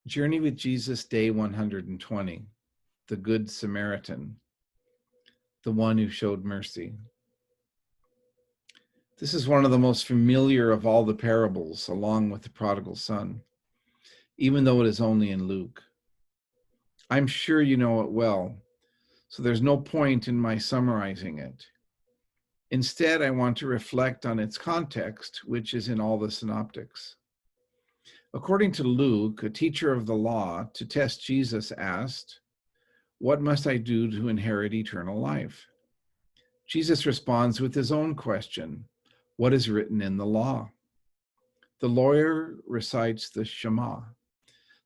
Journey with Jesus, Day 120, the Good Samaritan, the one who showed mercy. This is one of the most familiar of all the parables, along with the prodigal son, even though it is only in Luke. I'm sure you know it well, so there's no point in my summarizing it. Instead, I want to reflect on its context, which is in all the synoptics. According to Luke, a teacher of the law, to test Jesus, asked, "What must I do to inherit eternal life?" Jesus responds with his own question, "What is written in the law?" The lawyer recites the Shema,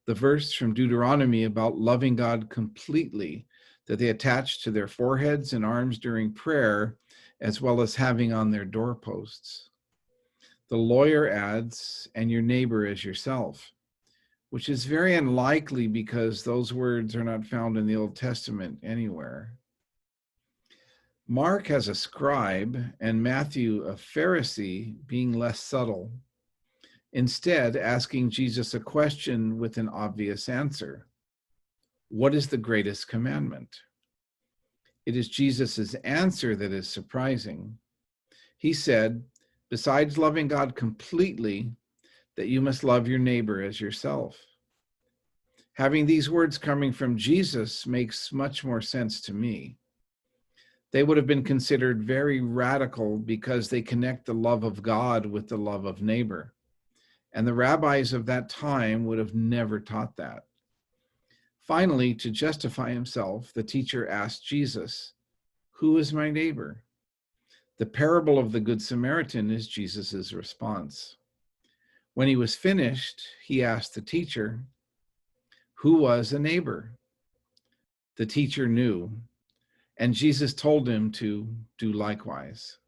the verse from Deuteronomy about loving God completely, that they attach to their foreheads and arms during prayer, as well as having on their doorposts. The lawyer adds, "and your neighbor as yourself," which is very unlikely because those words are not found in the Old Testament anywhere. Mark has a scribe and Matthew a Pharisee, being less subtle, instead asking Jesus a question with an obvious answer. What is the greatest commandment? It is Jesus's answer that is surprising. He said, besides loving God completely, that you must love your neighbor as yourself. Having these words coming from Jesus makes much more sense to me. They would have been considered very radical because they connect the love of God with the love of neighbor. And the rabbis of that time would have never taught that. Finally, to justify himself, the teacher asked Jesus, "Who is my neighbor?" The parable of the Good Samaritan is Jesus's response. When he was finished, he asked the teacher, "Who was a neighbor?" The teacher knew, and Jesus told him to do likewise.